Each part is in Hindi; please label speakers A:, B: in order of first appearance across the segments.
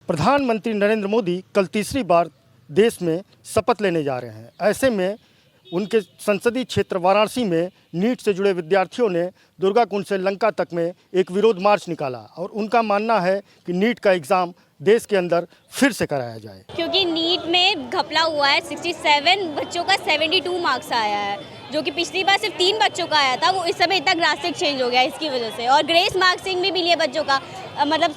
A: प्रधानमंत्री नरेंद्र मोदी कल तीसरी बार देश में शपथ लेने जा रहे हैं। ऐसे में उनके संसदीय क्षेत्र वाराणसी में नीट से जुड़े विद्यार्थियों ने दुर्गा कुंड से लंका तक में एक विरोध मार्च निकाला और उनका मानना है कि नीट का एग्ज़ाम देश के अंदर फिर से कराया जाए,
B: क्योंकि नीट में घपला हुआ है। 67 बच्चों का 72 मार्क्स आया है, जो कि पिछली बार सिर्फ 3 बच्चों का आया था। वो इस समय इतना ड्रास्टिक चेंज हो गया इसकी वजह से। और ग्रेस मार्क्सिंग भी मिली है बच्चों का, मतलब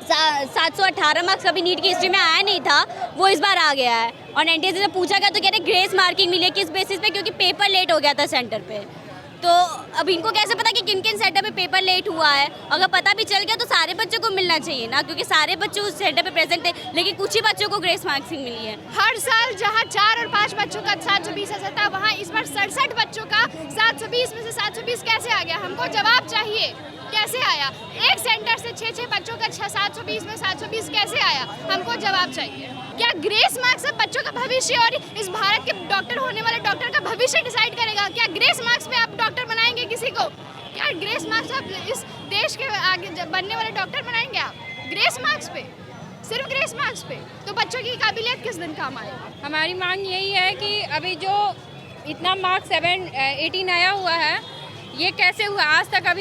B: 718 मार्क्स कभी नीट की हिस्ट्री में आया नहीं था, वो इस बार आ गया है। और एनटीए से जब पूछा गया तो कह रहे ग्रेस मार्किंग मिली है, किस बेसिस पे? क्योंकि पेपर लेट हो गया था सेंटर पे। तो अब इनको कैसे पता कि किन किन सेंटर पे पेपर लेट हुआ है? अगर पता भी चल गया तो सारे बच्चों को मिलना चाहिए ना, क्योंकि सारे बच्चे उस सेंटर पे प्रेजेंट थे, लेकिन कुछ ही बच्चों को ग्रेस मार्क्सिंग मिली है।
C: हर साल जहां 4 और 5 बच्चों का 720 ऐसा था, वहां इस बार 67 बच्चों का 720 में से 720 कैसे आ गया? हमको जवाब चाहिए, कैसे आया? एक सेंटर से 6 बच्चों का 720 में 720 कैसे आया? हमको जवाब चाहिए। क्या ग्रेस मार्क्स से बच्चों का भविष्य और इस भारत के डॉक्टर होने वाले डॉक्टर का भविष्य डिसाइड करेगा? क्या ग्रेस मार्क्स पे आप डॉक्टर बनाएंगे किसी को? क्या ग्रेस मार्क्स आप इस देश के आगे बनने वाले डॉक्टर बनाएंगे आप? ग्रेस मार्क्स पे, सिर्फ ग्रेस मार्क्स पे? तो बच्चों की काबिलियत किस दिन काम आएगी?
D: हमारी मांग यही है कि अभी जो इतना मार्क्स 18 आया हुआ है, ये कैसे हुआ? आज तक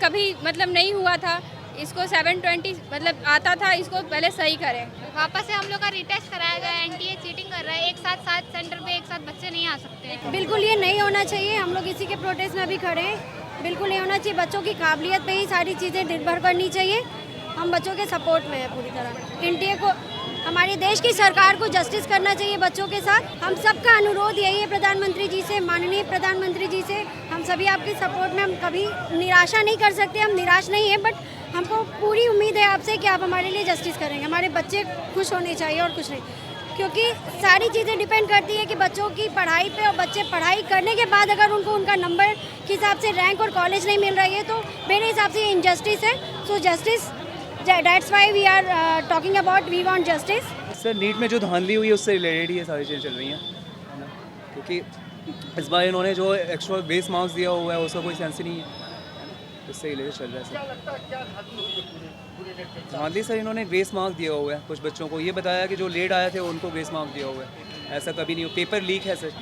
D: कभी मतलब नहीं हुआ था। इसको 720 मतलब आता था, इसको पहले सही करें।
C: वापस से हम लोग का रिटेस्ट कराया गया। एनटीए चीटिंग कर रहा है। एक साथ 7 सेंटर पे एक साथ बच्चे नहीं आ सकते।
E: बिल्कुल ये नहीं होना चाहिए। हम लोग इसी के प्रोटेस्ट में भी खड़े हैं। बिल्कुल नहीं होना चाहिए। बच्चों की काबिलियत पे ही सारी चीज़ें निर्भर करनी चाहिए। हम बच्चों के सपोर्ट में हैं पूरी तरह। एनटीए को, हमारे देश की सरकार को जस्टिस करना चाहिए बच्चों के साथ। हम सबका अनुरोध यही है प्रधानमंत्री जी से, माननीय प्रधानमंत्री जी से, हम सभी आपके सपोर्ट में। हम कभी निराशा नहीं कर सकते, हम निराश नहीं हैं, बट हमको पूरी उम्मीद है आपसे कि आप हमारे लिए जस्टिस करेंगे। हमारे बच्चे खुश होने चाहिए और कुछ नहीं, क्योंकि सारी चीज़ें डिपेंड करती है कि बच्चों की पढ़ाई पे, और बच्चे पढ़ाई करने के बाद अगर उनको उनका नंबर के हिसाब से रैंक और कॉलेज नहीं मिल रही है तो मेरे हिसाब से ये इनजस्टिस है। So justice, that's why we are talking about, we want justice.
F: Sir NEET में जो धांधली हुई है उससे रिलेटेड ये सारी चीज़ें चल रही हैं, है ना? क्योंकि इस बार इन्होंने जो एक्स्ट्रा बेस मार्क्स दिया हुआ है उसका कोई सेंस ही नहीं है, उससे रिलेटेड चल रहा है सर। धांधली सर, इन्होंने ग्रेस मार्क दिया हुआ है कुछ बच्चों को, ये बताया कि जो लेट आए थे उनको ग्रेस मार्क दिया हुआ है। ऐसा कभी नहीं हो। पेपर लीक है सर,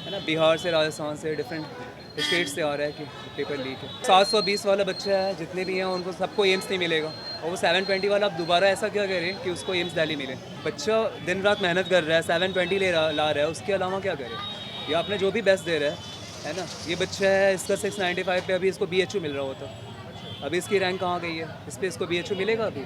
F: है ना? बिहार से, राजस्थान से, डिफरेंट स्टेट से आ रहा है कि पेपर लीक है। 720 वाला बच्चा है, जितने भी हैं उनको सबको एम्स नहीं मिलेगा, और वो 720 वाला अब दोबारा ऐसा क्या करें कि उसको एम्स दिल्ली मिले? बच्चा दिन रात मेहनत कर रहा है, 720 ला रहा है, उसके अलावा क्या करे? या आपने जो भी बेस्ट दे रहा है ना? ये बच्चा है, इसका 695 पे अभी इसको BHU मिल रहा होता, अभी इसकी रैंक कहाँ गई है? इस पर इसको BHU मिलेगा अभी?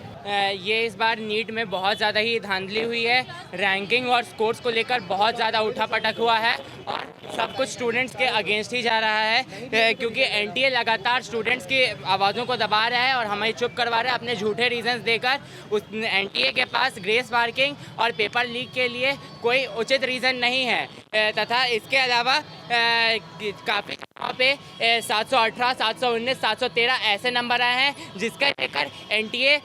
G: ये इस बार नीट में बहुत ज़्यादा ही धांधली हुई है। रैंकिंग और स्कोर्स को लेकर बहुत ज़्यादा उठापटक हुआ है और सब कुछ स्टूडेंट्स के अगेंस्ट ही जा रहा है, क्योंकि एनटीए लगातार स्टूडेंट्स की आवाज़ों को दबा रहा है और हमें चुप करवा रहा है अपने झूठे रीजंस देकर। उस एनटीए के पास ग्रेस मार्किंग और पेपर लीक के लिए कोई उचित रीज़न नहीं है, तथा इसके अलावा काफ़ी जगहों पे 718, 719, 713 ऐसे नंबर आए हैं जिसका लेकर एनटीए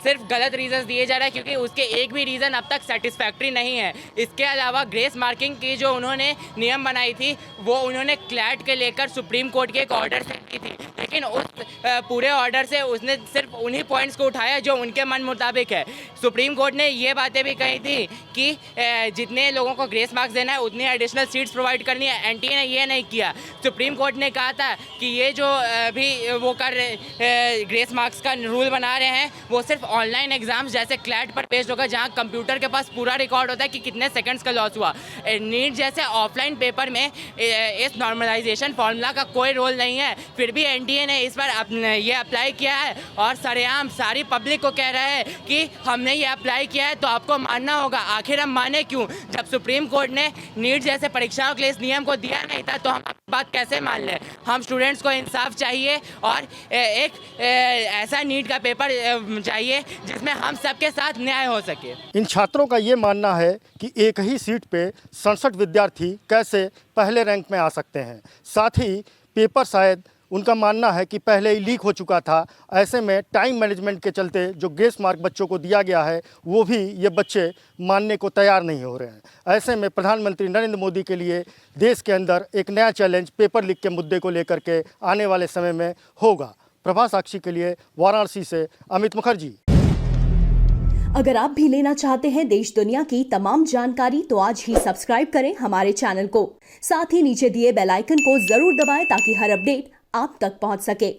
G: सिर्फ गलत रीजंस दिए जा रहा है, क्योंकि उसके एक भी रीज़न अब तक सेटिस्फैक्ट्री नहीं है। इसके अलावा ग्रेस मार्किंग की जो उन्होंने नियम बनाई थी वो उन्होंने क्लैट के लेकर सुप्रीम कोर्ट के एक ऑर्डर से की थी, लेकिन उस पूरे ऑर्डर से उसने सिर्फ उन्हीं पॉइंट्स को उठाया जो उनके मन मुताबिक है। सुप्रीम कोर्ट ने ये बातें भी कही थी कि जितने लोगों को ग्रेस मार्क्स देना है उतनी एडिशनल सीट्स प्रोवाइड करनी है। एनटीए ने ये नहीं किया। सुप्रीम कोर्ट ने कहा था कि ये जो भी वो कर रहे ग्रेस मार्क्स का रूल बना रहे हैं वो सिर्फ ऑनलाइन एग्जाम्स जैसे क्लैट पर पेश होगा, जहाँ कंप्यूटर के पास पूरा रिकॉर्ड होता है कि कितने सेकंड्स का लॉस हुआ। नीट जैसे ऑफलाइन पेपर में इस नॉर्मलाइजेशन फार्मूला का कोई रोल नहीं है, फिर भी एनटीए ने इस बार ये अप्लाई किया है और सरेआम सारी पब्लिक को कह रहा है कि हमने ये अप्लाई किया है तो आपको मानना होगा। आखिर हम माने क्यों? जब सुप्रीम कोर्ट ने नीट जैसे परीक्षाओं के लिए इस नियम को दिया नहीं था तो हम बात कैसे मान लें? हम स्टूडेंट्स को इंसाफ चाहिए और एक ऐसा नीट का पेपर चाहिए जिसमें हम सबके साथ न्याय हो सके।
A: इन छात्रों का ये मानना है कि एक ही सीट पे 67 विद्यार्थी कैसे पहले रैंक में आ सकते हैं। साथ ही पेपर शायद उनका मानना है कि पहले ही लीक हो चुका था। ऐसे में टाइम मैनेजमेंट के चलते जो ग्रेस मार्क बच्चों को दिया गया है वो भी ये बच्चे मानने को तैयार नहीं हो रहे हैं। ऐसे में प्रधानमंत्री नरेंद्र मोदी के लिए देश के अंदर एक नया चैलेंज पेपर लीक के मुद्दे को लेकर के आने वाले समय में होगा। प्रभा साक्षी के लिए वाराणसी से अमित मुखर्जी।
H: अगर आप भी लेना चाहते हैं देश दुनिया की तमाम जानकारी तो आज ही सब्सक्राइब करें हमारे चैनल को। साथ ही नीचे दिए बेल आइकन को जरूर दबाएं ताकि हर अपडेट आप तक पहुंच सके।